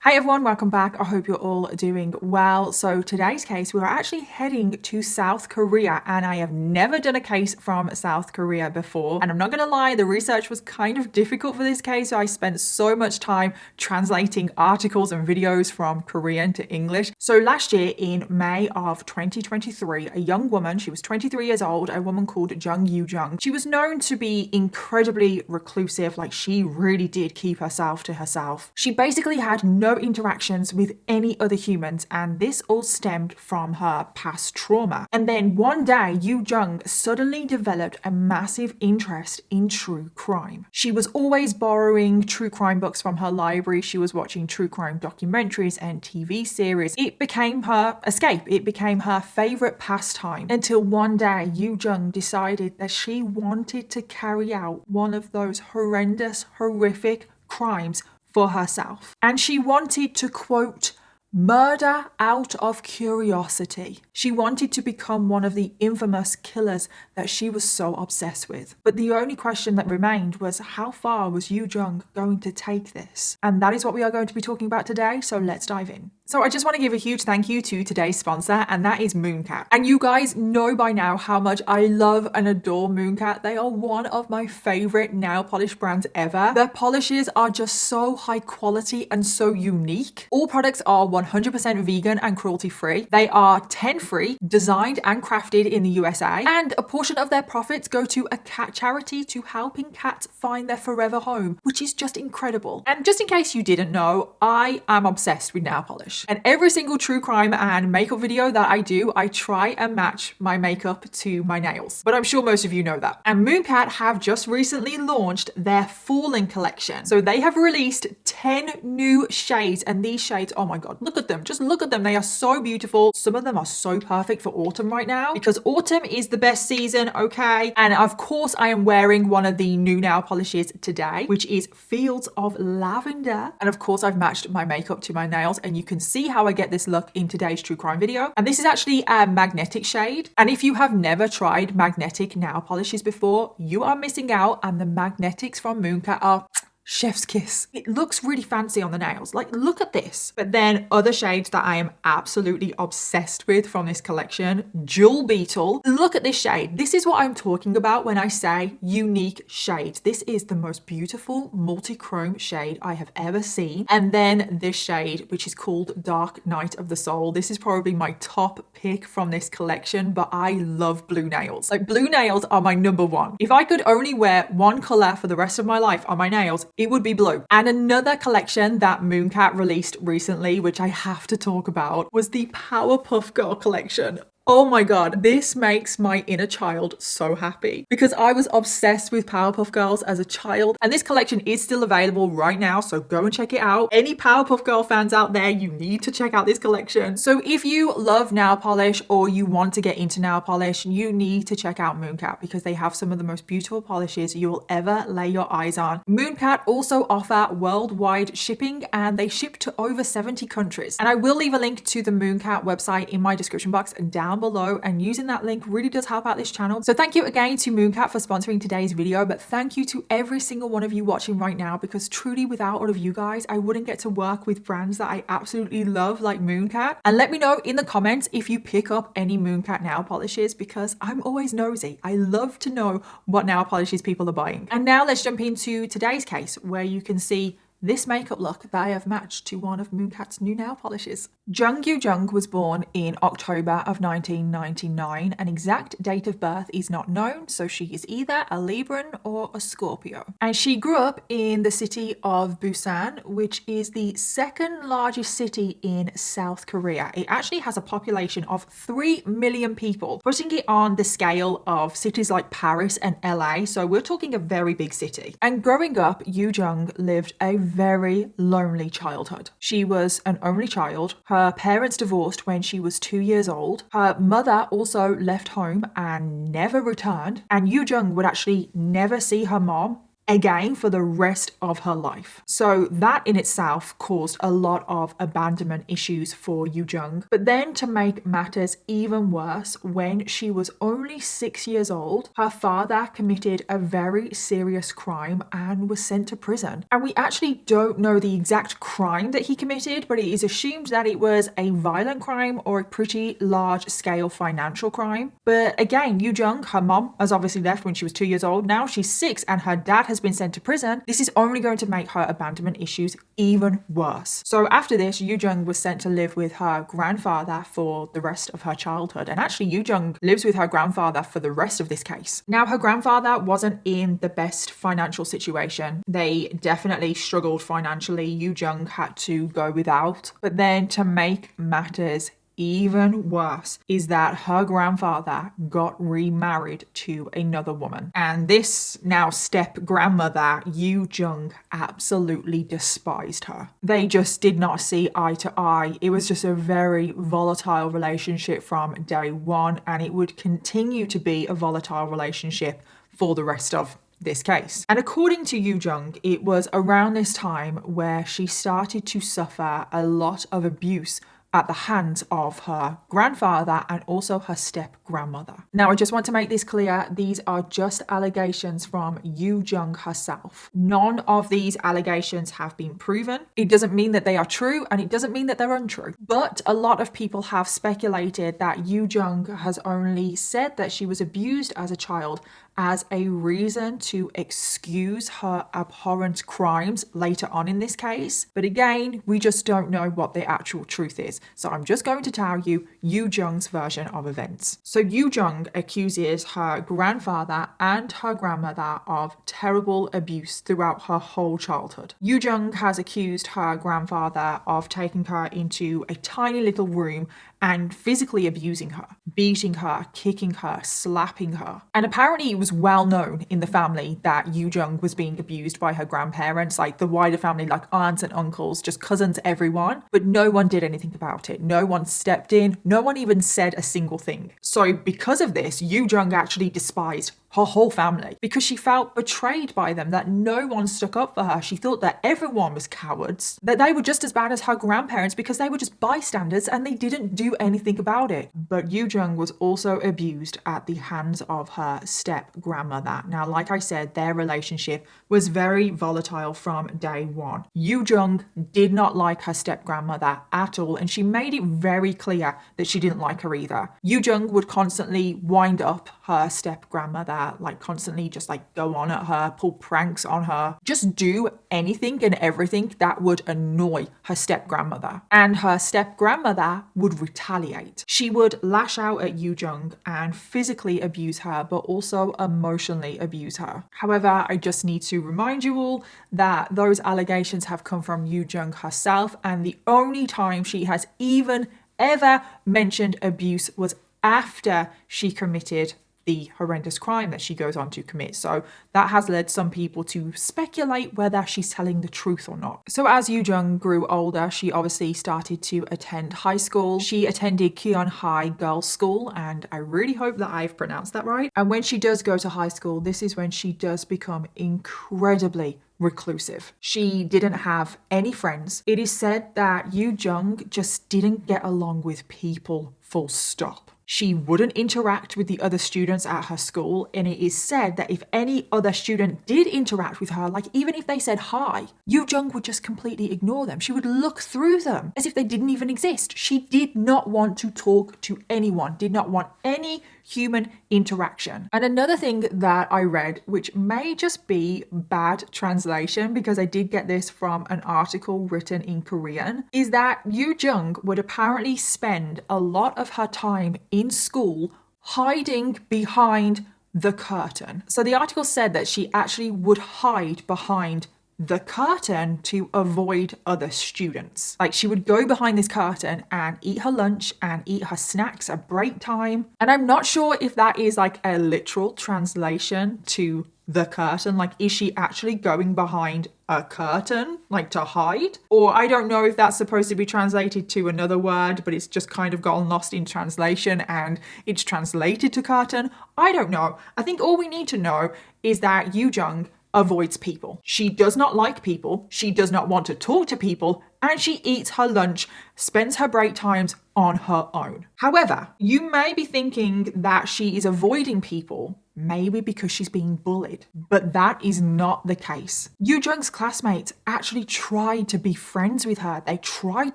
Hi everyone, welcome back. I hope you're all doing well. So today's case, we are actually heading to South Korea, and I have never done a case from South Korea before. And I'm not gonna lie, the research was kind of difficult for this case. So I spent so much time translating articles and videos from Korean to English. So last year in May of 2023, a young woman, she was 23 years old, a woman called Jung Yoo-jung. She was known to be incredibly reclusive, like she really did keep herself to herself. She basically had no interactions with any other humans, and this all stemmed from her past trauma. And then one day, Yoo-jung suddenly developed a massive interest in true crime. She was always borrowing true crime books from her library. She was watching true crime documentaries and TV series. It became her escape. It became her favorite pastime until one day, Yoo-jung decided that she wanted to carry out one of those horrendous, horrific crimes for herself. And she wanted to, quote, murder out of curiosity. She wanted to become one of the infamous killers that she was so obsessed with. But the only question that remained was, how far was Yoo-jung going to take this? And that is what we are going to be talking about today, so let's dive in. So I just want to give a huge thank you to today's sponsor, and that is Mooncat. And you guys know by now how much I love and adore Mooncat. They are one of my favorite nail polish brands ever. Their polishes are just so high quality and so unique. All products are 100% vegan and cruelty free. They are 10 free, designed and crafted in the USA, and a portion of their profits go to a cat charity to helping cats find their forever home, which is just incredible. And just in case you didn't know, I am obsessed with nail polish. And every single true crime and makeup video that I do, I try and match my makeup to my nails. But I'm sure most of you know that. And Mooncat have just recently launched their Falling collection. So they have released 10 new shades, and these shades, oh my god, look at them. Just look at them. They are so beautiful. Some of them are so perfect for autumn right now because autumn is the best season, okay? And of course, I am wearing one of the new nail polishes today, which is Fields of Lavender. And of course, I've matched my makeup to my nails, and you can see how I get this look in today's true crime video. And this is actually a magnetic shade. And if you have never tried magnetic nail polishes before, you are missing out, and the magnetics from Mooncat are chef's kiss. It looks really fancy on the nails. Like, look at this. But then other shades that I am absolutely obsessed with from this collection, Jewel Beetle. Look at this shade. This is what I'm talking about when I say unique shades. This is the most beautiful multi-chrome shade I have ever seen. And then this shade, which is called Dark Night of the Soul. This is probably my top pick from this collection, but I love blue nails. Like, blue nails are my number one. If I could only wear one color for the rest of my life on my nails, it would be blue. And another collection that Mooncat released recently, which I have to talk about, was the Powerpuff Girl collection. Oh my god, this makes my inner child so happy because I was obsessed with Powerpuff Girls as a child, and this collection is still available right now, so go and check it out. Any Powerpuff Girl fans out there, you need to check out this collection. So if you love nail polish or you want to get into nail polish, you need to check out Mooncat because they have some of the most beautiful polishes you will ever lay your eyes on. Mooncat also offer worldwide shipping, and they ship to over 70 countries. And I will leave a link to the Mooncat website in my description box and down below, and using that link really does help out this channel. So thank you again to Mooncat for sponsoring today's video, but thank you to every single one of you watching right now, because truly without all of you guys, I wouldn't get to work with brands that I absolutely love like Mooncat. And let me know in the comments if you pick up any Mooncat nail polishes, because I'm always nosy. I love to know what nail polishes people are buying. And now let's jump into today's case, where you can see this makeup look that I have matched to one of Mooncat's new nail polishes. Jung Yoo-jung was born in October of 1999. An exact date of birth is not known, so she is either a Libran or a Scorpio. And she grew up in the city of Busan, which is the second largest city in South Korea. It actually has a population of 3 million people, putting it on the scale of cities like Paris and LA, so we're talking a very big city. And growing up, Yoo-jung lived a very lonely childhood. She was an only child. Her parents divorced when she was 2 years old. Her mother also left home and never returned. And Yoo-jung would actually never see her mom again for the rest of her life. So that in itself caused a lot of abandonment issues for Yoo Jung. But then to make matters even worse, when she was only 6 years old, her father committed a very serious crime and was sent to prison. And we actually don't know the exact crime that he committed, but it is assumed that it was a violent crime or a pretty large scale financial crime. But again, Yoo Jung, her mom, has obviously left when she was 2 years old. Now she's 6 and her dad has been sent to prison. This is only going to make her abandonment issues even worse. So after this, Yoo Jung was sent to live with her grandfather for the rest of her childhood. And actually, Yoo Jung lives with her grandfather for the rest of this case. Now, her grandfather wasn't in the best financial situation. They definitely struggled financially. Yoo Jung had to go without. But then to make matters even worse is that her grandfather got remarried to another woman. And this now step grandmother, Yoo Jung, absolutely despised her. They just did not see eye to eye. It was just a very volatile relationship from day one, and it would continue to be a volatile relationship for the rest of this case. And according to Yoo Jung, it was around this time where she started to suffer a lot of abuse at the hands of her grandfather and also her step-grandmother. Now, I just want to make this clear. These are just allegations from Yoo Jung herself. None of these allegations have been proven. It doesn't mean that they are true, and it doesn't mean that they're untrue. But a lot of people have speculated that Yoo Jung has only said that she was abused as a child as a reason to excuse her abhorrent crimes later on in this case. But again, we just don't know what the actual truth is. So I'm just going to tell you Yoo Jung's version of events. So Yoo Jung accuses her grandfather and her grandmother of terrible abuse throughout her whole childhood. Yoo Jung has accused her grandfather of taking her into a tiny little room and physically abusing her, beating her, kicking her, slapping her. And apparently it was well known in the family that Yoo Jung was being abused by her grandparents, like the wider family, like aunts and uncles, just cousins, everyone. But no one did anything about it. No one stepped in. No one even said a single thing. So because of this, Yoo Jung actually despised her whole family because she felt betrayed by them, that no one stuck up for her. She thought that everyone was cowards, that they were just as bad as her grandparents because they were just bystanders and they didn't do anything about it. But Yoo Jung was also abused at the hands of her step-grandmother. Now, like I said, their relationship was very volatile from day one. Yoo Jung did not like her step-grandmother at all, and she made it very clear that she didn't like her either. Yoo Jung would constantly wind up her step-grandmother, like constantly just like go on at her, pull pranks on her, just do anything and everything that would annoy her step-grandmother. And her step-grandmother would retaliate. She would lash out at Yoo Jung and physically abuse her, but also emotionally abuse her. However, I just need to remind you all that those allegations have come from Yoo Jung herself, and the only time she has even ever mentioned abuse was after she committed the horrendous crime that she goes on to commit. So that has led some people to speculate whether she's telling the truth or not. So as Yoo Jung grew older, she obviously started to attend high school. She attended Kyun High Girls' School, and I really hope that I've pronounced that right. And when she does go to high school, this is when she does become incredibly reclusive. She didn't have any friends. It is said that Yoo Jung just didn't get along with people, full stop. She wouldn't interact with the other students at her school, and it is said that if any other student did interact with her, like even if they said hi, Yoo Jung would just completely ignore them. She would look through them as if they didn't even exist. She did not want to talk to anyone, did not want any human interaction. And another thing that I read, which may just be bad translation because I did get this from an article written in Korean, is that Yoo Jung would apparently spend a lot of her time in school hiding behind the curtain. So the article said that she actually would hide behind the curtain to avoid other students. Like she would go behind this curtain and eat her lunch and eat her snacks at break time. And I'm not sure if that is like a literal translation to the curtain. Like, is she actually going behind a curtain, like to hide? Or I don't know if that's supposed to be translated to another word, but it's just kind of gotten lost in translation and it's translated to curtain. I don't know. I think all we need to know is that Yoo Jung avoids people. She does not like people. She does not want to talk to people. And she eats her lunch, spends her break times on her own. However, you may be thinking that she is avoiding people, maybe because she's being bullied, but that is not the case. Yoo Jung's classmates actually tried to be friends with her. They tried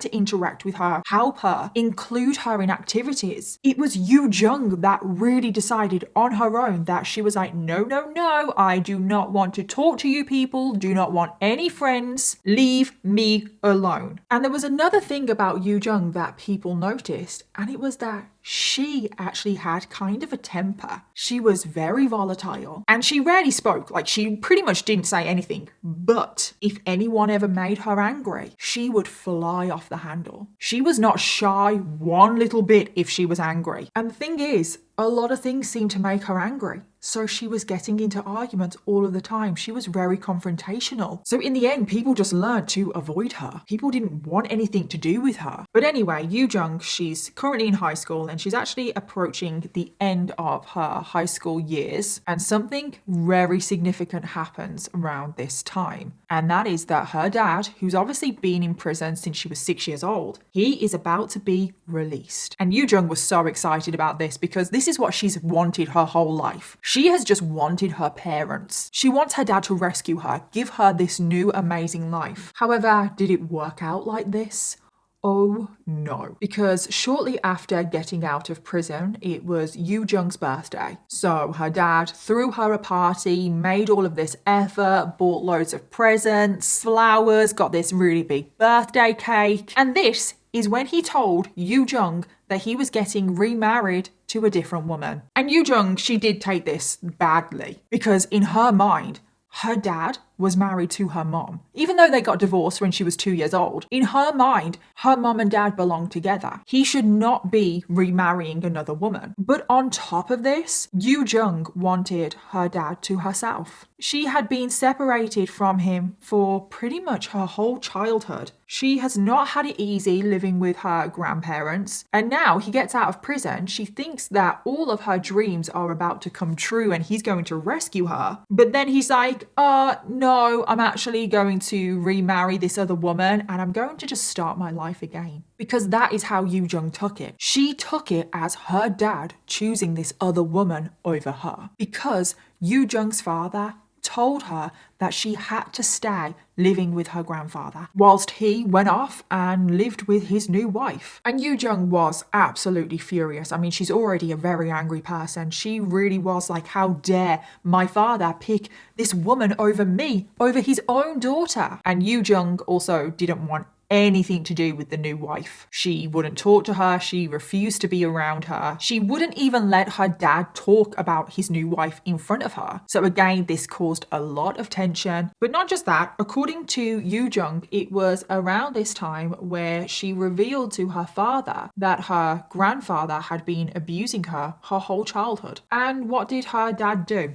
to interact with her, help her, include her in activities. It was Yoo Jung that really decided on her own that she was like, no, no, no, I do not want to talk to you people, do not want any friends, leave me alone. And there was another thing about Yoo Jung that people noticed, and it was that she actually had kind of a temper. She was very volatile and she rarely spoke. Like, she pretty much didn't say anything. But if anyone ever made her angry, she would fly off the handle. She was not shy one little bit if she was angry. And the thing is, a lot of things seemed to make her angry. So she was getting into arguments all of the time. She was very confrontational. So in the end, people just learned to avoid her. People didn't want anything to do with her. But anyway, Yoo Jung, she's currently in high school and she's actually approaching the end of her high school years. And something very significant happens around this time. And that is that her dad, who's obviously been in prison since she was 6 years old, he is about to be released. And Yoo Jung was so excited about this because this is what she's wanted her whole life. She has just wanted her parents. She wants her dad to rescue her, give her this new amazing life. However, did it work out like this? Oh no. Because shortly after getting out of prison, it was Yoo Jung's birthday. So her dad threw her a party, made all of this effort, bought loads of presents, flowers, got this really big birthday cake. And this is when he told Yoo Jung that he was getting remarried to a different woman. And Yoo Jung, she did take this badly because in her mind, her dad was married to her mom. Even though they got divorced when she was 2 years old, in her mind, her mom and dad belonged together. He should not be remarrying another woman. But on top of this, Yoo Jung wanted her dad to herself. She had been separated from him for pretty much her whole childhood. She has not had it easy living with her grandparents. And now he gets out of prison. She thinks that all of her dreams are about to come true and he's going to rescue her. But then he's like, no, I'm actually going to remarry this other woman and I'm going to just start my life again. Because that is how Yoo Jung took it. She took it as her dad choosing this other woman over her. Because Yoo Jung's father told her that she had to stay living with her grandfather whilst he went off and lived with his new wife. And Yoo Jung was absolutely furious. I mean, she's already a very angry person. She really was like, how dare my father pick this woman over me, over his own daughter? And Yoo Jung also didn't want anything to do with the new wife. She wouldn't talk to her. She refused to be around her. She wouldn't even let her dad talk about his new wife in front of her. So again, this caused a lot of tension. But not just that, according to Yoo Jung, it was around this time where she revealed to her father that her grandfather had been abusing her whole childhood. And what did her dad do?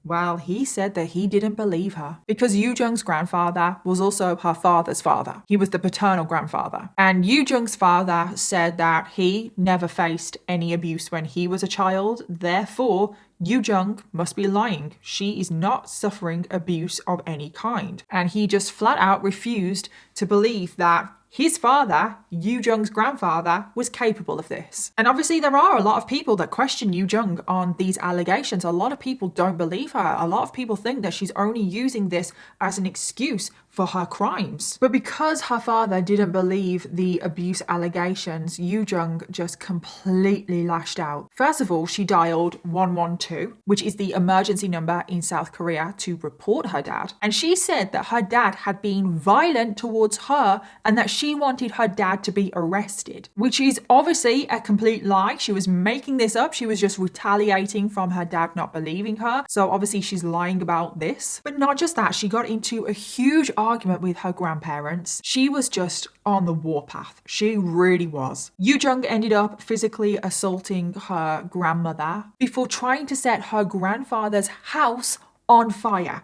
Well, he said that he didn't believe her because Yoo Jung's grandfather was also her father's father. He was the paternal grandfather. And Yoo Jung's father said that he never faced any abuse when he was a child. Therefore, Yoo Jung must be lying. She is not suffering abuse of any kind. And he just flat out refused to believe that his father, Yoo Jung's grandfather, was capable of this. And obviously there are a lot of people that question Yoo Jung on these allegations. A lot of people don't believe her. A lot of people think that she's only using this as an excuse for her crimes. But because her father didn't believe the abuse allegations, Yoo Jung just completely lashed out. First of all, she dialed 112, which is the emergency number in South Korea, to report her dad. And she said that her dad had been violent towards her and that she wanted her dad to be arrested, which is obviously a complete lie. She was making this up. She was just retaliating from her dad not believing her. So obviously she's lying about this. But not just that, she got into a huge argument with her grandparents. She was just on the warpath. She really was. Yoo Jung ended up physically assaulting her grandmother before trying to set her grandfather's house on fire.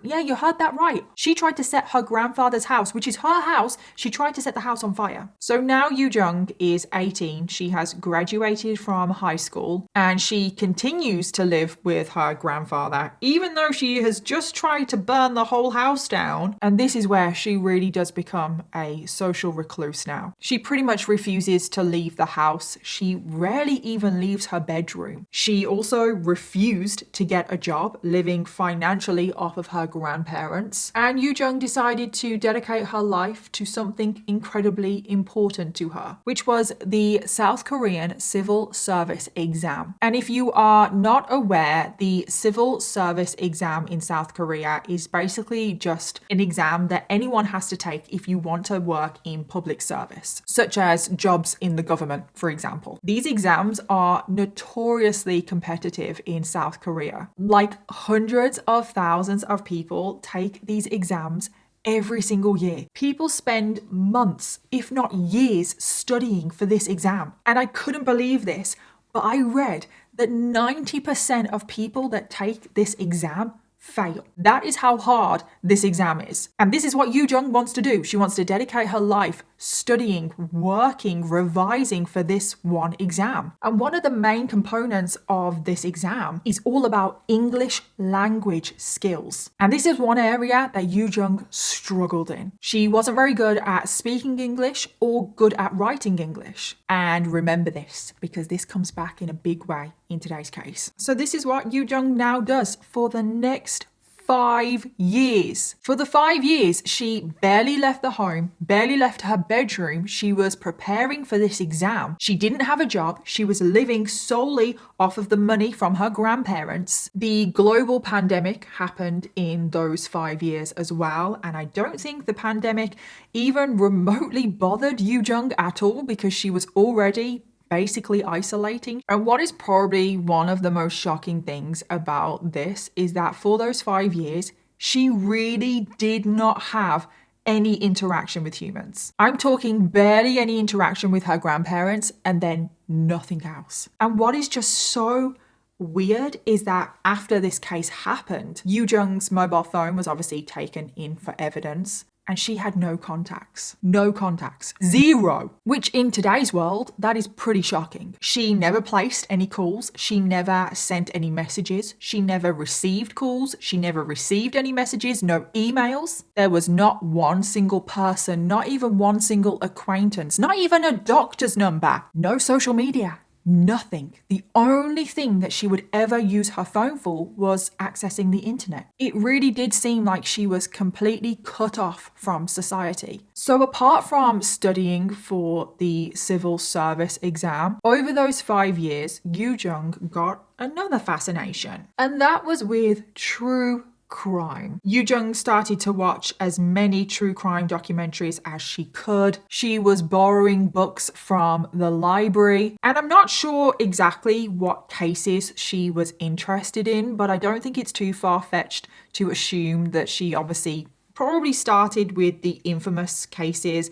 Yeah, you heard that right. She tried to set her grandfather's house, which is her house, she tried to set the house on fire. So now Yu Jung is 18. She has graduated from high school and she continues to live with her grandfather, even though she has just tried to burn the whole house down. And this is where she really does become a social recluse now. She pretty much refuses to leave the house. She rarely even leaves her bedroom. She also refused to get a job, living financially off of her grandparents. And Yu Jung decided to dedicate her life to something incredibly important to her, which was the South Korean Civil Service exam. And if you are not aware, the Civil Service exam in South Korea is basically just an exam that anyone has to take if you want to work in public service, such as jobs in the government, for example. These exams are notoriously competitive in South Korea. Like hundreds of thousands of people take these exams every single year. People spend months, if not years, studying for this exam. And I couldn't believe this, but I read that 90% of people that take this exam fail. That is how hard this exam is. And this is what Yu Jung wants to do. She wants to dedicate her life studying, working, revising for this one exam. And one of the main components of this exam is all about English language skills. And this is one area that Yu Jung struggled in. She wasn't very good at speaking English or good at writing English. And remember this, because this comes back in a big way in today's case. So this is what Yu Jung now does for the next 5 years. For the 5 years, she barely left the home, barely left her bedroom. She was preparing for this exam. She didn't have a job. She was living solely off of the money from her grandparents. The global pandemic happened in those 5 years as well. And I don't think the pandemic even remotely bothered Yu Jung at all, because she was already basically isolating. And what is probably one of the most shocking things about this is that for those 5 years, she really did not have any interaction with humans. I'm talking barely any interaction with her grandparents and then nothing else. And what is just so weird is that after this case happened, Yu Jung's mobile phone was obviously taken in for evidence. And she had no contacts. No contacts. Zero. Which in today's world, that is pretty shocking. She never placed any calls. She never sent any messages. She never received calls. She never received any messages. No emails. There was not one single person, not even one single acquaintance, not even a doctor's number. No social media. Nothing. The only thing that she would ever use her phone for was accessing the internet. It really did seem like she was completely cut off from society. So apart from studying for the civil service exam, over those 5 years, Yu Jung got another fascination. And that was with true crime. Yu Jung started to watch as many true crime documentaries as she could. She was borrowing books from the library, and I'm not sure exactly what cases she was interested in, but I don't think it's too far-fetched to assume that she obviously probably started with the infamous cases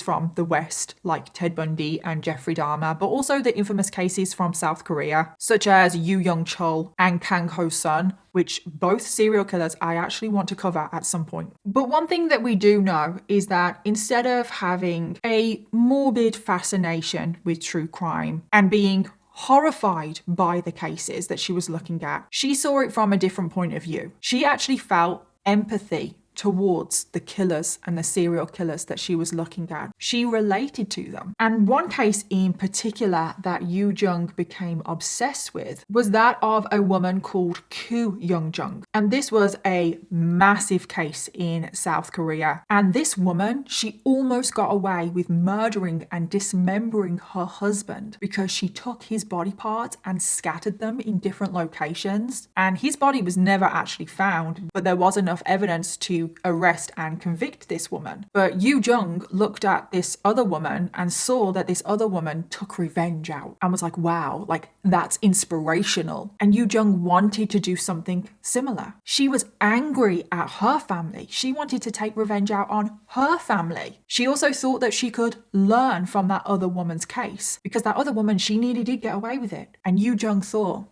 from the West, like Ted Bundy and Jeffrey Dahmer, but also the infamous cases from South Korea, such as Yoo Young-chul and Kang Ho-sun, which both serial killers I actually want to cover at some point. But one thing that we do know is that instead of having a morbid fascination with true crime and being horrified by the cases that she was looking at, she saw it from a different point of view. She actually felt empathy towards the killers and the serial killers that she was looking at. She related to them. And one case in particular that Yu Jung became obsessed with was that of a woman called Koo Young Jung. And this was a massive case in South Korea. And this woman, she almost got away with murdering and dismembering her husband because she took his body parts and scattered them in different locations. And his body was never actually found, but there was enough evidence to arrest and convict this woman. But Yu Jung looked at this other woman and saw that this other woman took revenge out and was like, wow, like that's inspirational. And Yu Jung wanted to do something similar. She was angry at her family. She wanted to take revenge out on her family. She also thought that she could learn from that other woman's case because that other woman, she nearly did get away with it. And Yu Jung thought,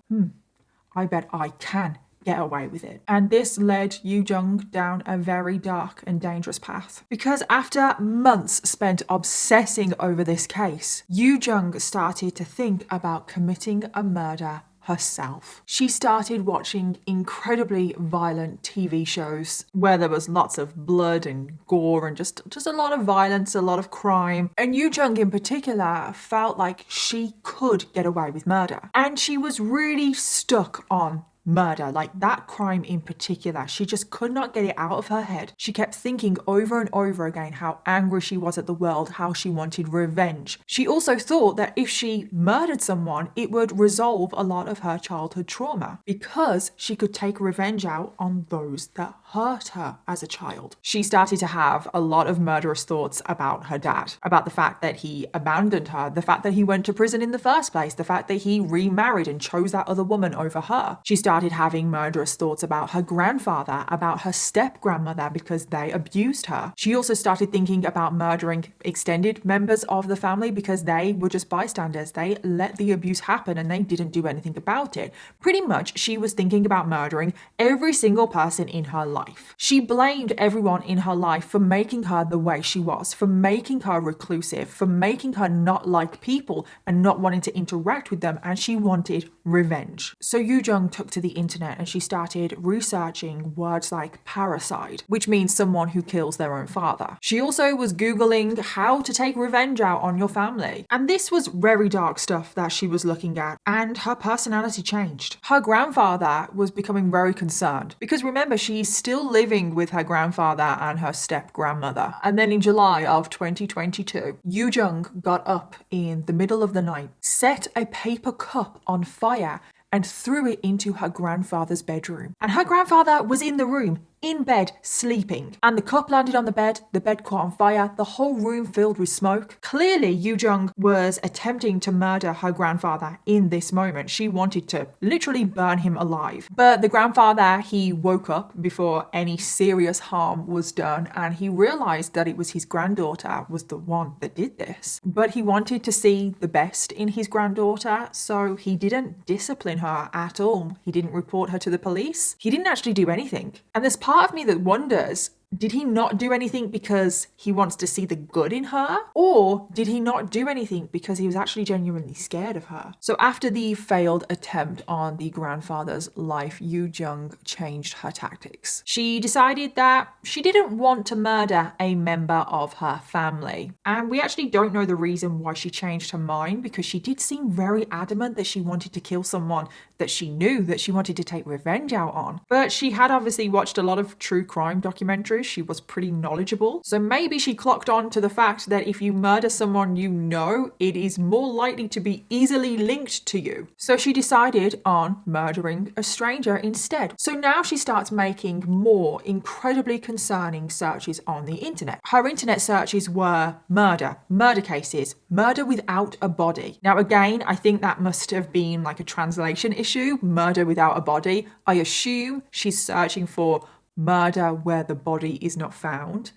I bet I can get away with it. And this led Yoo Jung down a very dark and dangerous path. Because after months spent obsessing over this case, Yoo Jung started to think about committing a murder herself. She started watching incredibly violent TV shows where there was lots of blood and gore and just a lot of violence, a lot of crime. And Yoo Jung in particular felt like she could get away with murder. And she was really stuck on murder, like that crime in particular. She just could not get it out of her head. She kept thinking over and over again how angry she was at the world, how she wanted revenge. She also thought that if she murdered someone, it would resolve a lot of her childhood trauma because she could take revenge out on those that hurt her as a child. She started to have a lot of murderous thoughts about her dad, about the fact that he abandoned her, the fact that he went to prison in the first place, the fact that he remarried and chose that other woman over her. She started having murderous thoughts about her grandfather, about her step-grandmother because they abused her. She also started thinking about murdering extended members of the family because they were just bystanders. They let the abuse happen and they didn't do anything about it. Pretty much, she was thinking about murdering every single person in her life. She blamed everyone in her life for making her the way she was, for making her reclusive, for making her not like people and not wanting to interact with them, and she wanted revenge. So Yoo Jung took to the internet and she started researching words like parricide, which means someone who kills their own father. She also was Googling how to take revenge out on your family. And this was very dark stuff that she was looking at, and her personality changed. Her grandfather was becoming very concerned because remember, she's still living with her grandfather and her step-grandmother. And then in July of 2022, Yoo Jung got up in the middle of the night, set a paper cup on fire and threw it into her grandfather's bedroom. And her grandfather was in the room, in bed, sleeping. And the cup landed on the bed caught on fire, the whole room filled with smoke. Clearly, Yoo Jung was attempting to murder her grandfather in this moment. She wanted to literally burn him alive. But the grandfather, he woke up before any serious harm was done, and he realized that it was his granddaughter was the one that did this. But he wanted to see the best in his granddaughter, so he didn't discipline her at all. He didn't report her to the police. He didn't actually do anything. And there's part of me that wonders, did he not do anything because he wants to see the good in her? Or did he not do anything because he was actually genuinely scared of her? So after the failed attempt on the grandfather's life, Yoo Jung changed her tactics. She decided that she didn't want to murder a member of her family. And we actually don't know the reason why she changed her mind, because she did seem very adamant that she wanted to kill someone that she knew that she wanted to take revenge out on. But she had obviously watched a lot of true crime documentaries. She was pretty knowledgeable. So maybe she clocked on to the fact that if you murder someone you know, it is more likely to be easily linked to you. So she decided on murdering a stranger instead. So now she starts making more incredibly concerning searches on the internet. Her internet searches were murder cases, murder without a body. Now again, I think that must have been like a translation issue, murder without a body. I assume she's searching for murder where the body is not found,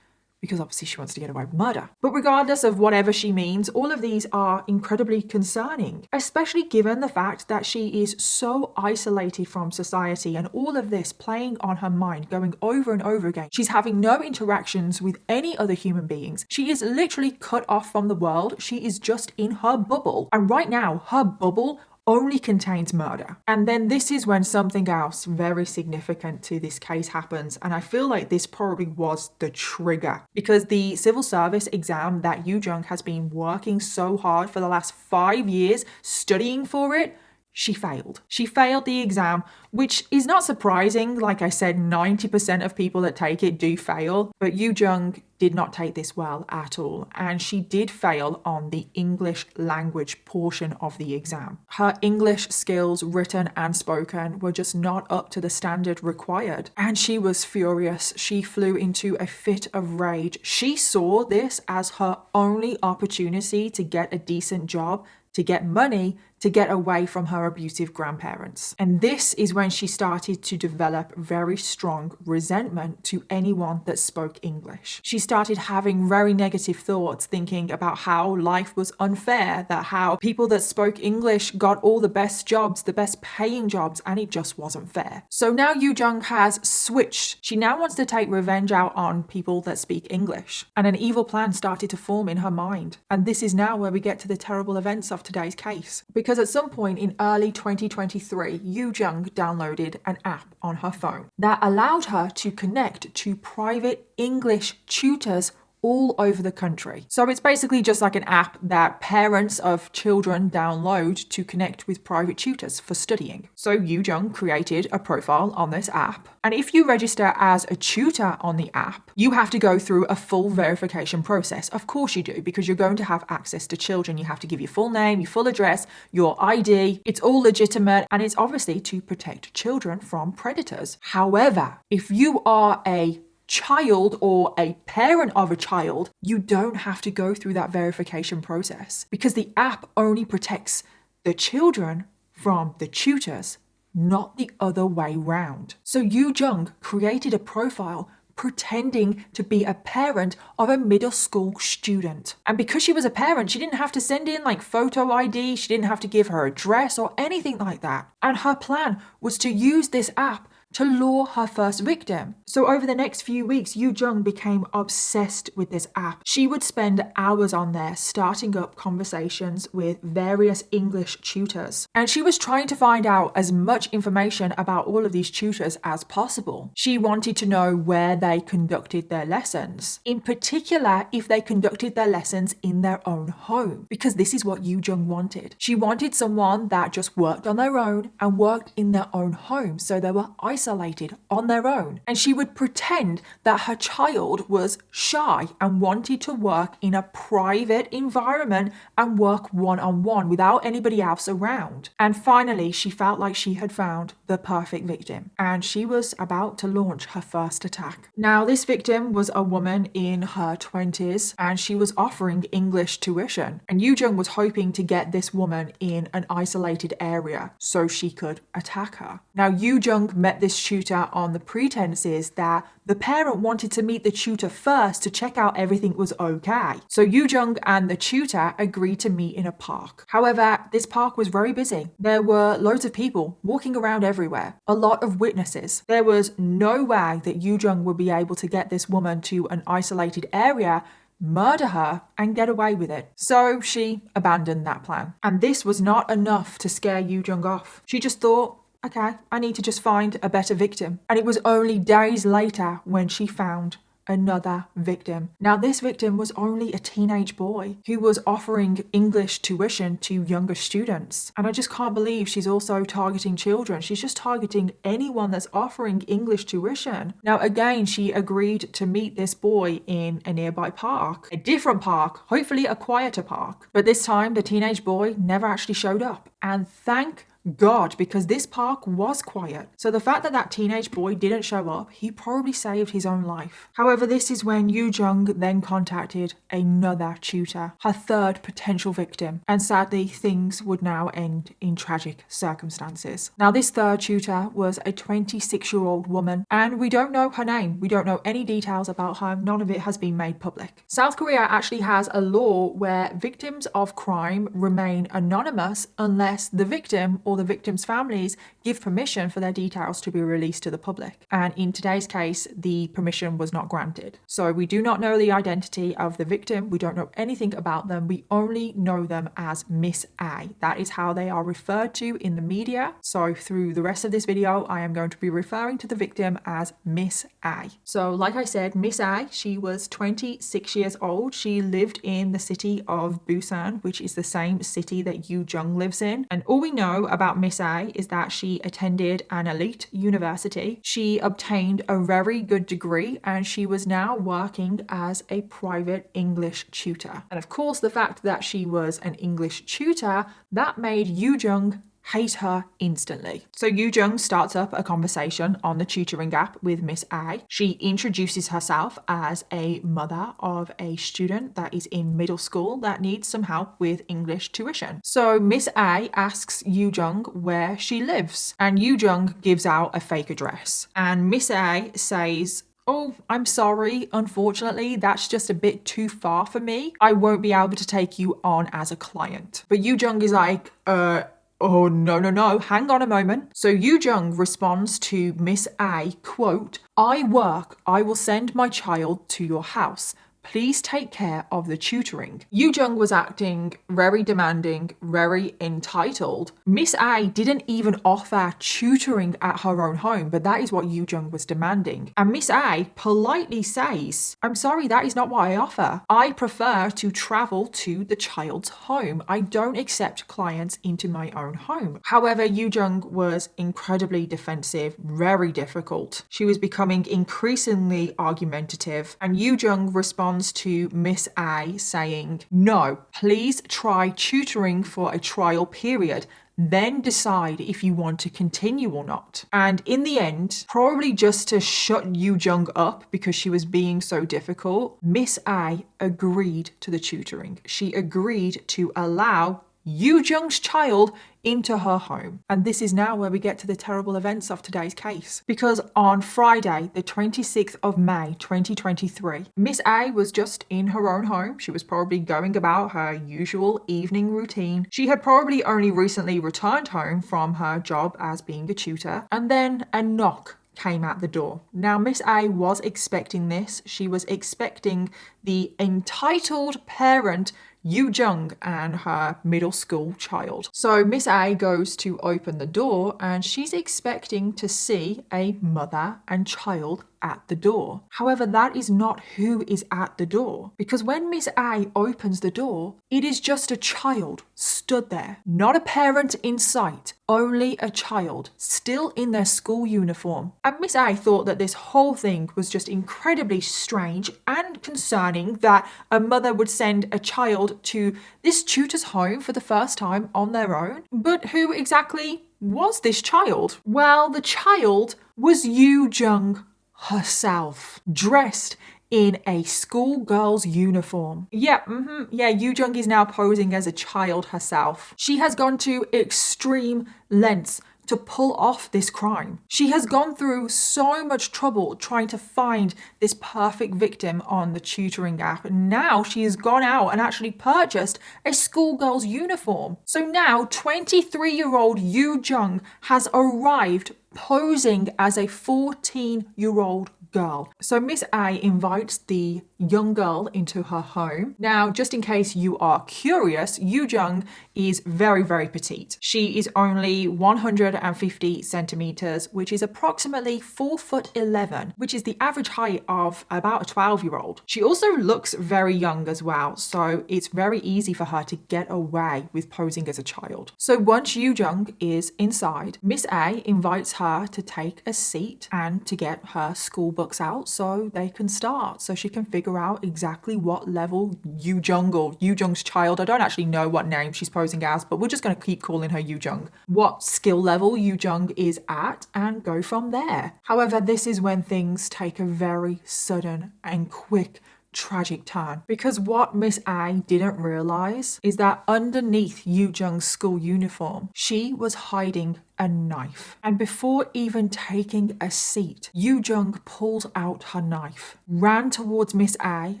because obviously she wants to get away with murder. But regardless of whatever she means, all of these are incredibly concerning, especially given the fact that she is so isolated from society and all of this playing on her mind, going over and over again. She's having no interactions with any other human beings. She is literally cut off from the world. She is just in her bubble. And right now, her bubble only contains murder. And then this is when something else very significant to this case happens. And I feel like this probably was the trigger, because the civil service exam that Yoo Jung has been working so hard for the last 5 years studying for it, she failed. She failed the exam, which is not surprising. Like I said, 90% of people that take it do fail, but Yoo Jung did not take this well at all, and she did fail on the English language portion of the exam. Her English skills, written and spoken, were just not up to the standard required, and she was furious. She flew into a fit of rage. She saw this as her only opportunity to get a decent job to get money to get away from her abusive grandparents. And this is when she started to develop very strong resentment to anyone that spoke English. She started having very negative thoughts, thinking about how life was unfair, that how people that spoke English got all the best jobs, the best paying jobs, and it just wasn't fair. So now Yoo Jung has switched. She now wants to take revenge out on people that speak English. And an evil plan started to form in her mind. And this is now where we get to the terrible events of today's case. Because at some point in early 2023, Yoo Jung downloaded an app on her phone that allowed her to connect to private English tutors all over the country. So it's basically just like an app that parents of children download to connect with private tutors for studying. So Yoo Jung created a profile on this app. And if you register as a tutor on the app, you have to go through a full verification process. Of course you do, because you're going to have access to children. You have to give your full name, your full address, your ID. It's all legitimate, and it's obviously to protect children from predators. However, if you are a child or a parent of a child, you don't have to go through that verification process because the app only protects the children from the tutors, not the other way round. So Yoo Jung created a profile pretending to be a parent of a middle school student. And because she was a parent, she didn't have to send in like photo ID, she didn't have to give her address or anything like that. And her plan was to use this app to lure her first victim. So over the next few weeks, Yoo Jung became obsessed with this app. She would spend hours on there starting up conversations with various English tutors. And she was trying to find out as much information about all of these tutors as possible. She wanted to know where they conducted their lessons. In particular, if they conducted their lessons in their own home, because this is what Yoo Jung wanted. She wanted someone that just worked on their own and worked in their own home, so they were isolated on their own. And she would pretend that her child was shy and wanted to work in a private environment and work one-on-one without anybody else around. And finally, she felt like she had found the perfect victim, and she was about to launch her first attack. Now, this victim was a woman in her 20s, and she was offering English tuition. And Yoo Jung was hoping to get this woman in an isolated area so she could attack her. Now, Yoo Jung met this tutor on the pretenses that the parent wanted to meet the tutor first to check out everything was okay. So Yoo Jung and the tutor agreed to meet in a park. However, this park was very busy. There were loads of people walking around everywhere, a lot of witnesses. There was no way that Yoo Jung would be able to get this woman to an isolated area, murder her, and get away with it. So she abandoned that plan. And this was not enough to scare Yoo Jung off. She just thought, okay, I need to just find a better victim. And it was only days later when she found another victim. Now, this victim was only a teenage boy who was offering English tuition to younger students. And I just can't believe she's also targeting children. She's just targeting anyone that's offering English tuition. Now, again, she agreed to meet this boy in a nearby park, a different park, hopefully a quieter park. But this time, the teenage boy never actually showed up. And thank God, because this park was quiet. So the fact that that teenage boy didn't show up, he probably saved his own life. However, this is when Yoo Jung then contacted another tutor, her third potential victim. And sadly, things would now end in tragic circumstances. Now, this third tutor was a 26-year-old woman, and we don't know her name. We don't know any details about her. None of it has been made public. South Korea actually has a law where victims of crime remain anonymous unless the victim or the victims' families give permission for their details to be released to the public. And in today's case, the permission was not granted. So we do not know the identity of the victim. We don't know anything about them. We only know them as Miss A. That is how they are referred to in the media. So through the rest of this video, I am going to be referring to the victim as Miss A. So like I said, Miss A, she was 26 years old. She lived in the city of Busan, which is the same city that Yoo Jung lives in. And all we know about Miss A is that she attended an elite university. She obtained a very good degree, and she was now working as a private English tutor. And of course, the fact that she was an English tutor, that made Yoo Jung hate her instantly. So Yoo Jung starts up a conversation on the tutoring app with Miss A. She introduces herself as a mother of a student that is in middle school that needs some help with English tuition. So Miss A asks Yoo Jung where she lives, and Yoo Jung gives out a fake address. And Miss A says, "Oh, I'm sorry. Unfortunately, that's just a bit too far for me. I won't be able to take you on as a client." But Yoo Jung is like, "Oh, no, hang on a moment." So Yoo Jung responds to Miss A, quote, "I work. I will send my child to your house. Please take care of the tutoring." Yoo Jung was acting very demanding, very entitled. Miss A didn't even offer tutoring at her own home, but that is what Yoo Jung was demanding. And Miss A politely says, "I'm sorry, that is not what I offer. I prefer to travel to the child's home. I don't accept clients into my own home." However, Yoo Jung was incredibly defensive, very difficult. She was becoming increasingly argumentative, and Yoo Jung responds to Miss A saying, "No, please try tutoring for a trial period. Then decide if you want to continue or not." And in the end, probably just to shut Yoo Jung up because she was being so difficult, Miss A agreed to the tutoring. She agreed to allow Yoo Jung's child into her home. And this is now where we get to the terrible events of today's case. Because on Friday, the 26th of May, 2023, Miss A was just in her own home. She was probably going about her usual evening routine. She had probably only recently returned home from her job as being a tutor. And then a knock came at the door. Now, Miss A was expecting this. She was expecting the entitled parent Yoo Jung and her middle school child. So Miss A goes to open the door and she's expecting to see a mother and child at the door. However, that is not who is at the door, because when Miss A opens the door, it is just a child stood there, not a parent in sight, only a child still in their school uniform. And Miss A thought that this whole thing was just incredibly strange and concerning that a mother would send a child to this tutor's home for the first time on their own. But who exactly was this child? Well, the child was Yoo Jung herself, dressed in a schoolgirl's uniform. Yeah, Yoo Jung is now posing as a child herself. She has gone to extreme lengths to pull off this crime. She has gone through so much trouble trying to find this perfect victim on the tutoring app. And now she has gone out and actually purchased a schoolgirl's uniform. So now 23-year-old Yoo Jung has arrived posing as a 14-year-old girl. So Miss A invites the young girl into her home. Now, just in case you are curious, Yoo Jung is very, very petite. She is only 150 centimeters, which is approximately 4'11", which is the average height of about a 12-year-old. She also looks very young as well, so it's very easy for her to get away with posing as a child. So once Yoo Jung is inside, Miss A invites her to take a seat and to get her school books out so they can start, so she can figure out exactly what level Yoo Jung or Yoo Jung's child, I don't actually know what name she's posing as, but we're just going to keep calling her Yoo Jung, what skill level Yoo Jung is at, and go from there. However, this is when things take a very sudden and quick tragic turn, because what Miss A didn't realize is that underneath Yoo Jung's school uniform, she was hiding a knife. And before even taking a seat, Yoo Jung pulls out her knife, ran towards Miss A,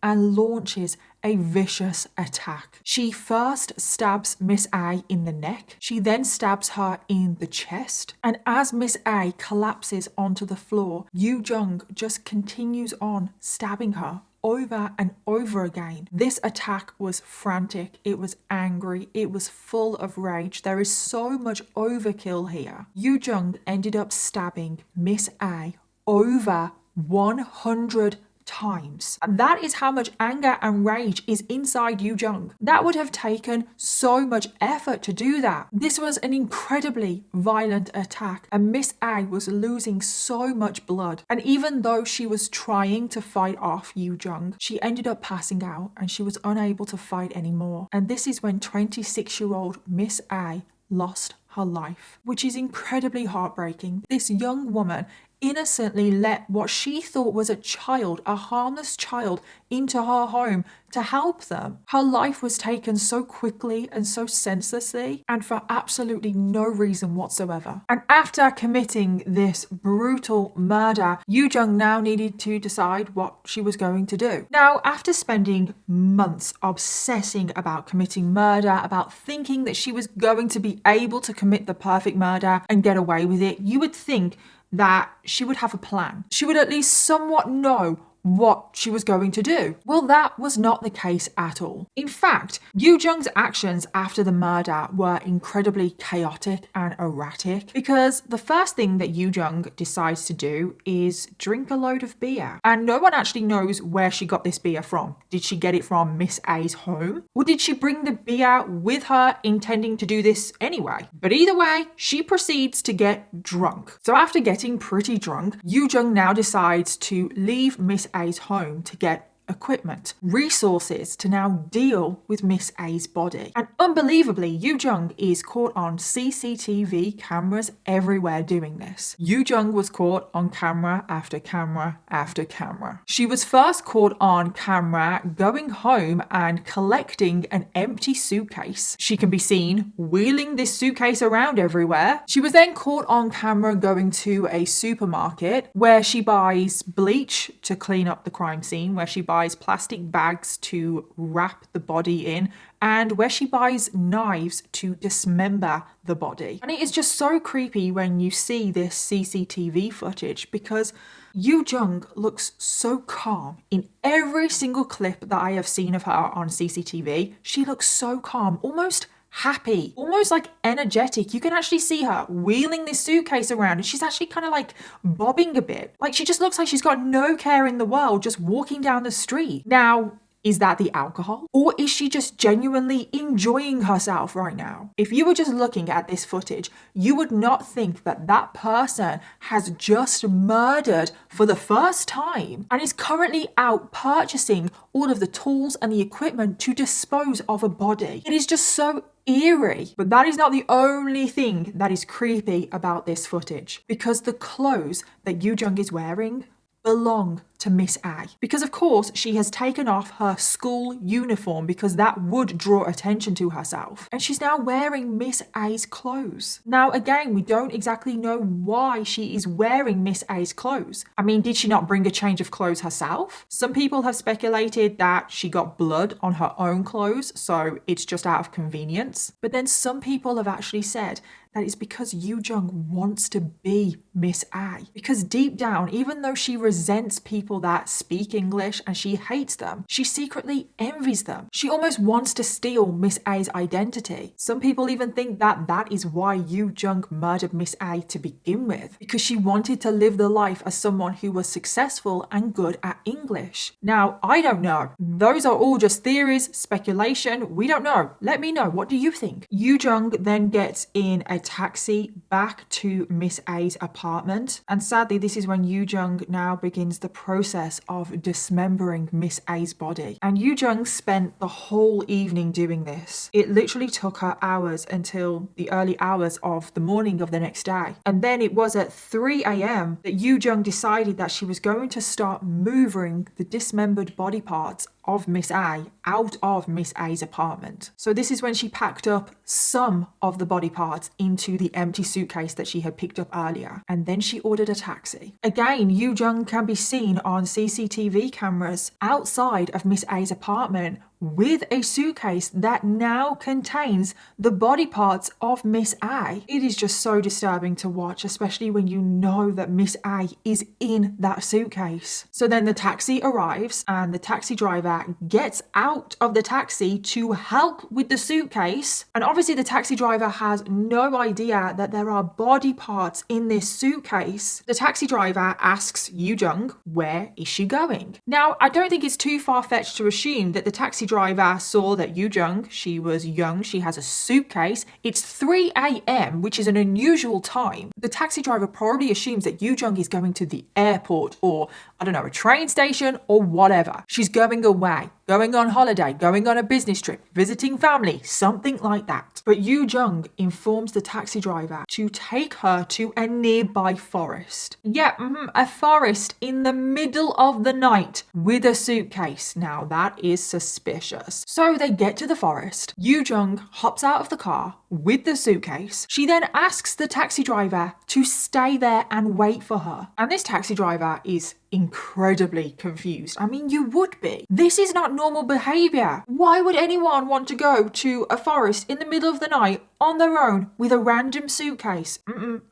and launches a vicious attack. She first stabs Miss A in the neck. She then stabs her in the chest. And as Miss A collapses onto the floor, Yoo Jung just continues on stabbing her over and over again. This attack was frantic, it was angry, it was full of rage. There is so much overkill here. Yoo Jung ended up stabbing Miss A over 100 times. And that is how much anger and rage is inside Yoo Jung. That would have taken so much effort to do that. This was an incredibly violent attack, and Miss A was losing so much blood. And even though she was trying to fight off Yoo Jung, she ended up passing out and she was unable to fight anymore. And this is when 26-year-old Miss A lost her life, which is incredibly heartbreaking. This young woman innocently let what she thought was a child, a harmless child, into her home to help them. Her life was taken so quickly and so senselessly, and for absolutely no reason whatsoever. And after committing this brutal murder, Yoo Jung now needed to decide what she was going to do. Now, after spending months obsessing about committing murder, about thinking that she was going to be able to commit the perfect murder and get away with it, you would think that she would have a plan. She would at least somewhat know what she was going to do. Well, that was not the case at all. In fact, Yoo Jung's actions after the murder were incredibly chaotic and erratic, because the first thing that Yoo Jung decides to do is drink a load of beer. And no one actually knows where she got this beer from. Did she get it from Miss A's home? Or did she bring the beer with her intending to do this anyway? But either way, she proceeds to get drunk. So after getting pretty drunk, Yoo Jung now decides to leave Miss A's home to get equipment, resources to now deal with Miss A's body. And unbelievably, Yoo Jung is caught on CCTV cameras everywhere doing this. Yoo Jung was caught on camera after camera after camera. She was first caught on camera going home and collecting an empty suitcase. She can be seen wheeling this suitcase around everywhere. She was then caught on camera going to a supermarket where she buys bleach to clean up the crime scene, where she buys plastic bags to wrap the body in, and where she buys knives to dismember the body. And it is just so creepy when you see this CCTV footage, because Yoo Jung looks so calm. In every single clip that I have seen of her on CCTV, she looks so calm, almost happy, almost like energetic. You can actually see her wheeling this suitcase around, and she's actually kind of like bobbing a bit. Like, she just looks like she's got no care in the world, just walking down the street. Now, is that the alcohol? Or is she just genuinely enjoying herself right now? If you were just looking at this footage, you would not think that that person has just murdered for the first time and is currently out purchasing all of the tools and the equipment to dispose of a body. It is just so eerie. But that is not the only thing that is creepy about this footage, because the clothes that Yoo Jung is wearing belong to Miss A. Because of course she has taken off her school uniform, because that would draw attention to herself. And she's now wearing Miss A's clothes. Now again, we don't exactly know why she is wearing Miss A's clothes. I mean, did she not bring a change of clothes herself? Some people have speculated that she got blood on her own clothes, so it's just out of convenience. But then some people have actually said that it's because Yoo Jung wants to be Miss A. Because deep down, even though she resents people that speak English and she hates them, she secretly envies them. She almost wants to steal Miss A's identity. Some people even think that that is why Yoo Jung murdered Miss A to begin with, because she wanted to live the life as someone who was successful and good at English. Now, I don't know. Those are all just theories, speculation. We don't know. Let me know. What do you think? Yoo Jung then gets in a taxi back to Miss A's apartment, and sadly this is when Yoo Jung now begins the process of dismembering Miss A's body. And Yoo Jung spent the whole evening doing this. It literally took her hours until the early hours of the morning of the next day. And then it was at 3 a.m. that Yoo Jung decided that she was going to start moving the dismembered body parts of Miss A out of Miss A's apartment. So this is when she packed up some of the body parts into the empty suitcase that she had picked up earlier. And then she ordered a taxi. Again, Yoo Jung can be seen on CCTV cameras outside of Miss A's apartment with a suitcase that now contains the body parts of Miss A. It is just so disturbing to watch, especially when you know that Miss A is in that suitcase. So then the taxi arrives and the taxi driver gets out of the taxi to help with the suitcase. And obviously the taxi driver has no idea that there are body parts in this suitcase. The taxi driver asks Yoo Jung, where is she going? Now, I don't think it's too far-fetched to assume that the taxi driver saw that Yoo Jung, she was young, she has a suitcase. It's 3 a.m., which is an unusual time. The taxi driver probably assumes that Yoo Jung is going to the airport or, I don't know, a train station or whatever. She's going away. going on holiday, going on a business trip, visiting family, something like that. But Yoo Jung informs the taxi driver to take her to a nearby forest. Yeah, a forest in the middle of the night with a suitcase. Now that is suspicious. So they get to the forest. Yoo Jung hops out of the car with the suitcase. She then asks the taxi driver to stay there and wait for her. And this taxi driver is incredibly confused. I mean, you would be. This is not normal behavior. Why would anyone want to go to a forest in the middle of the night on their own with a random suitcase?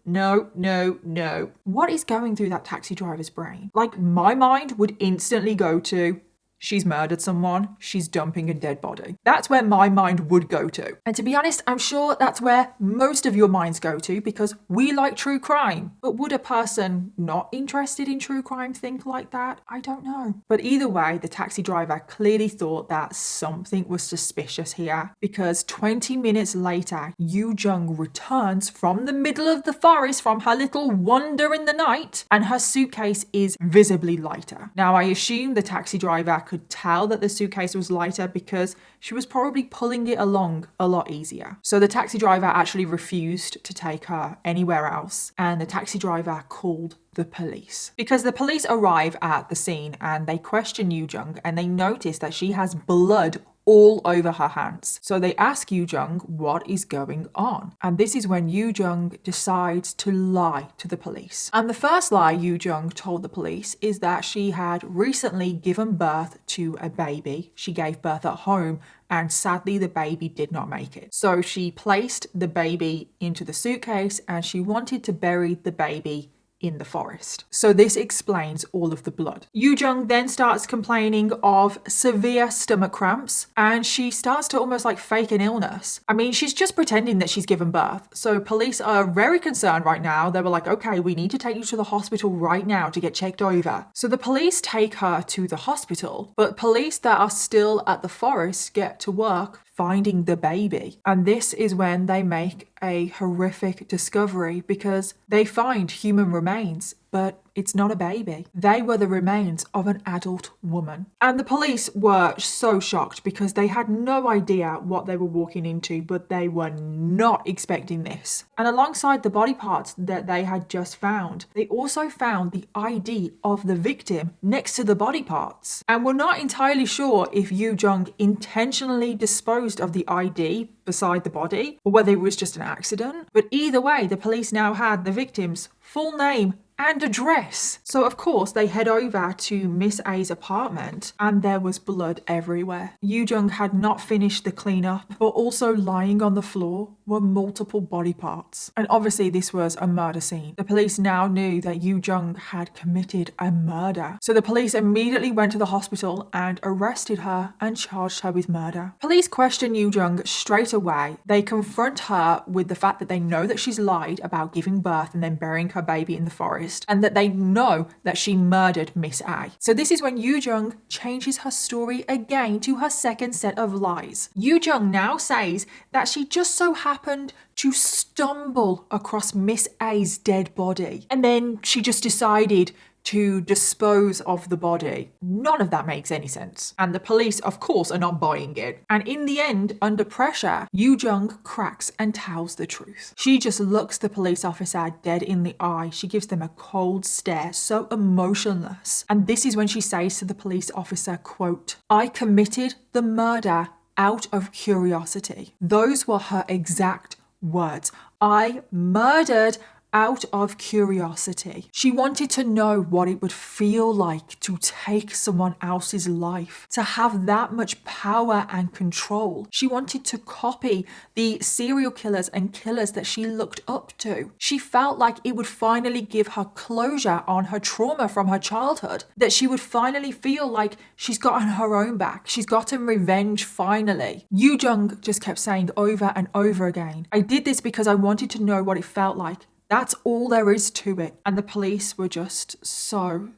No. What is going through that taxi driver's brain? Like, my mind would instantly go to, she's murdered someone, she's dumping a dead body. That's where my mind would go to. And to be honest, I'm sure that's where most of your minds go to because we like true crime. But would a person not interested in true crime think like that? I don't know. But either way, the taxi driver clearly thought that something was suspicious here because 20 minutes later, Yoo Jung returns from the middle of the forest from her little wander in the night and her suitcase is visibly lighter. Now, I assume the taxi driver could tell that the suitcase was lighter because she was probably pulling it along a lot easier. So the taxi driver actually refused to take her anywhere else, and the taxi driver called the police. Because the police arrive at the scene and they question Yoo Jung and they notice that she has blood all over her hands. So they ask Yoo Jung what is going on. And this is when Yoo Jung decides to lie to the police. And the first lie Yoo Jung told the police is that she had recently given birth to a baby. She gave birth at home and sadly the baby did not make it. So she placed the baby into the suitcase and she wanted to bury the baby in the forest. So this explains all of the blood. Yoo Jung then starts complaining of severe stomach cramps and she starts to almost like fake an illness. I mean, she's just pretending that she's given birth. So police are very concerned right now. They were like, okay, we need to take you to the hospital right now to get checked over. So the police take her to the hospital, but police that are still at the forest get to work finding the baby. And this is when they make a horrific discovery because they find human remains, but it's not a baby. They were the remains of an adult woman. And the police were so shocked because they had no idea what they were walking into, but they were not expecting this. And alongside the body parts that they had just found, they also found the ID of the victim next to the body parts. And we're not entirely sure if Yoo Jung intentionally disposed of the ID beside the body or whether it was just an accident. But either way, the police now had the victim's full name and address. So of course they head over to Miss A's apartment and there was blood everywhere. Yoo Jung had not finished the cleanup, but also lying on the floor were multiple body parts. And obviously this was a murder scene. The police now knew that Yoo Jung had committed a murder. So the police immediately went to the hospital and arrested her and charged her with murder. Police question Yoo Jung straight away. They confront her with the fact that they know that she's lied about giving birth and then burying her baby in the forest, and that they know that she murdered Miss A. So this is when Yoo Jung changes her story again to her second set of lies. Yoo Jung now says that she just so happened to stumble across Miss A's dead body, and then she just decided to dispose of the body. None of that makes any sense. And the police, of course, are not buying it. And in the end, under pressure, Yoo Jung cracks and tells the truth. She just looks the police officer dead in the eye. She gives them a cold stare, so emotionless. And this is when she says to the police officer, quote, "I committed the murder out of curiosity." Those were her exact words. I murdered out of curiosity. She wanted to know what it would feel like to take someone else's life, to have that much power and control. She wanted to copy the serial killers and killers that she looked up to. She felt like it would finally give her closure on her trauma from her childhood, that she would finally feel like she's gotten her own back. She's gotten revenge finally. Yoo Jung just kept saying over and over again, "I did this because I wanted to know what it felt like. That's all there is to it." And the police were just so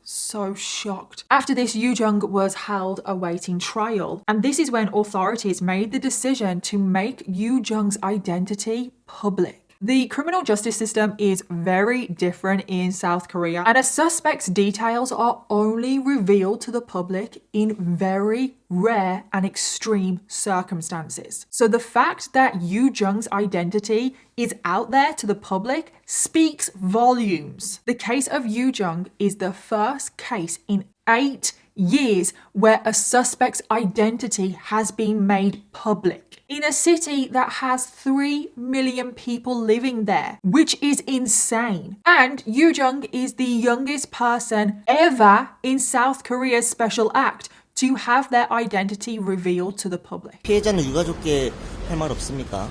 shocked. After this, Yoo Jung was held awaiting trial. And this is when authorities made the decision to make Yoo Jung's identity public. The criminal justice system is very different in South Korea, and a suspect's details are only revealed to the public in very rare and extreme circumstances. So the fact that Yoo Jung's identity is out there to the public speaks volumes. The case of Yoo Jung is the first case in 8 years where a suspect's identity has been made public in a city that has 3 million people living there, which is insane. And Yoo Jung is the youngest person ever in South Korea's special act to have their identity revealed to the public. 피해자는 유가족께 할 말 없습니까?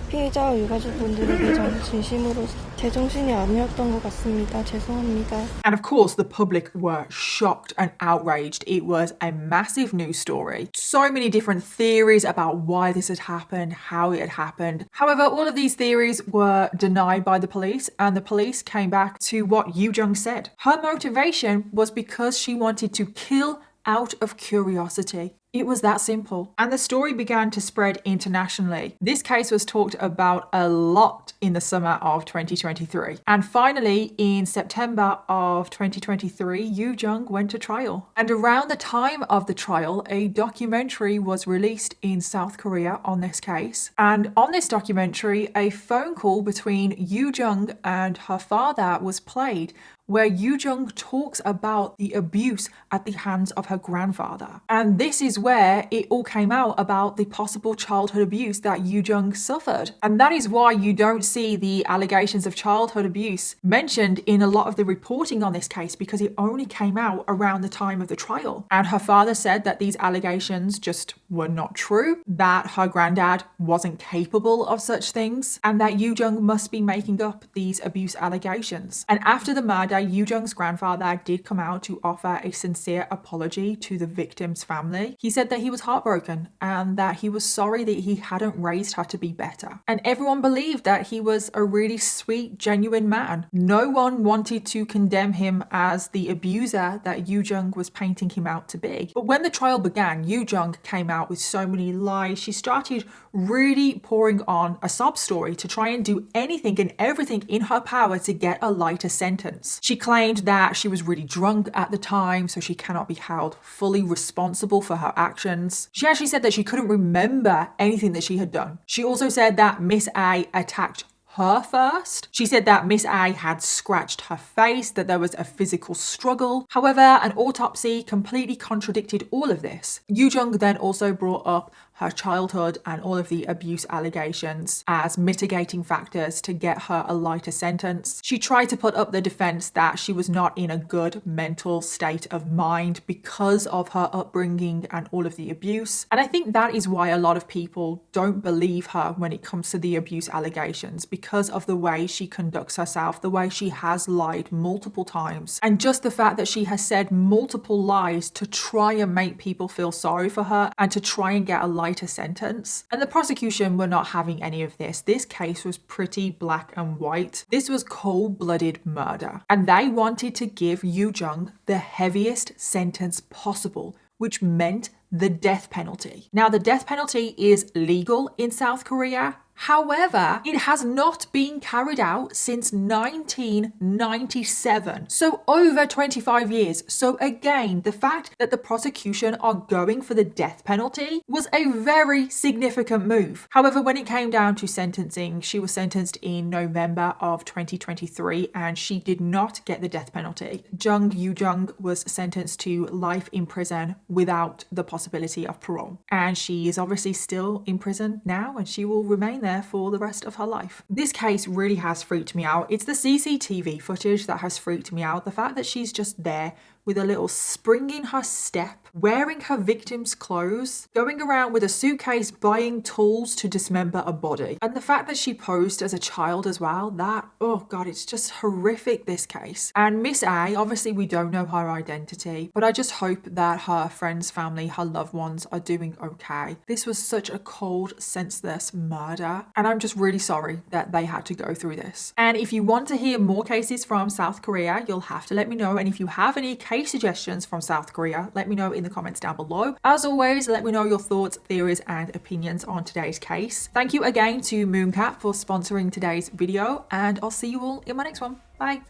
피해자와 유가족분들에게 전 진심으로 제정신이 아니었던 것 같습니다. 죄송합니다. And of course, the public were shocked and outraged. It was a massive news story. So many different theories about why this had happened, how it had happened. However, all of these theories were denied by the police, and the police came back to what Yoo Jung said. Her motivation was because she wanted to kill out of curiosity. It was that simple. And the story began to spread internationally. This case was talked about a lot in the summer of 2023. And finally, in September of 2023, Yoo Jung went to trial. And around the time of the trial, a documentary was released in South Korea on this case. And on this documentary, a phone call between Yoo Jung and her father was played, where Yoo Jung talks about the abuse at the hands of her grandfather. And this is where it all came out about the possible childhood abuse that Yoo Jung suffered. And that is why you don't see the allegations of childhood abuse mentioned in a lot of the reporting on this case, because it only came out around the time of the trial. And her father said that these allegations just were not true, that her granddad wasn't capable of such things, and that Yoo Jung must be making up these abuse allegations. And after the murder, Yoo Jung's grandfather did come out to offer a sincere apology to the victim's family. He said that he was heartbroken and that he was sorry that he hadn't raised her to be better. And everyone believed that he was a really sweet, genuine man. No one wanted to condemn him as the abuser that Yoo Jung was painting him out to be. But when the trial began, Yoo Jung came out with so many lies. She started really pouring on a sob story to try and do anything and everything in her power to get a lighter sentence. She claimed that she was really drunk at the time, so she cannot be held fully responsible for her actions. She actually said that she couldn't remember anything that she had done. She also said that Miss A attacked her first. She said that Miss A had scratched her face, that there was a physical struggle. However, an autopsy completely contradicted all of this. Yoo Jung then also brought up her childhood and all of the abuse allegations as mitigating factors to get her a lighter sentence. She tried to put up the defense that she was not in a good mental state of mind because of her upbringing and all of the abuse. And I think that is why a lot of people don't believe her when it comes to the abuse allegations, because of the way she conducts herself, the way she has lied multiple times, and just the fact that she has said multiple lies to try and make people feel sorry for her and to try and get a lighter sentence. And the prosecution were not having any of this. This case was pretty black and white. This was cold-blooded murder. And they wanted to give Yoo Jung the heaviest sentence possible, which meant the death penalty. Now, the death penalty is legal in South Korea. However, it has not been carried out since 1997. So over 25 years. So again, the fact that the prosecution are going for the death penalty was a very significant move. However, when it came down to sentencing, she was sentenced in November of 2023 and she did not get the death penalty. Yoo Jung was sentenced to life in prison without the possibility of parole. And she is obviously still in prison now and she will remain there for the rest of her life. This case really has freaked me out. It's the CCTV footage that has freaked me out. The fact that she's just there with a little spring in her step, wearing her victim's clothes, going around with a suitcase buying tools to dismember a body. And the fact that she posed as a child as well, that, oh God, it's just horrific, this case. And Miss A, obviously we don't know her identity, but I just hope that her friends, family, her loved ones are doing okay. This was such a cold, senseless murder, and I'm just really sorry that they had to go through this. And if you want to hear more cases from South Korea, you'll have to let me know. And if you have any cases case suggestions from South Korea, let me know in the comments down below. As always, let me know your thoughts, theories, and opinions on today's case. Thank you again to Mooncat for sponsoring today's video, and I'll see you all in my next one. Bye.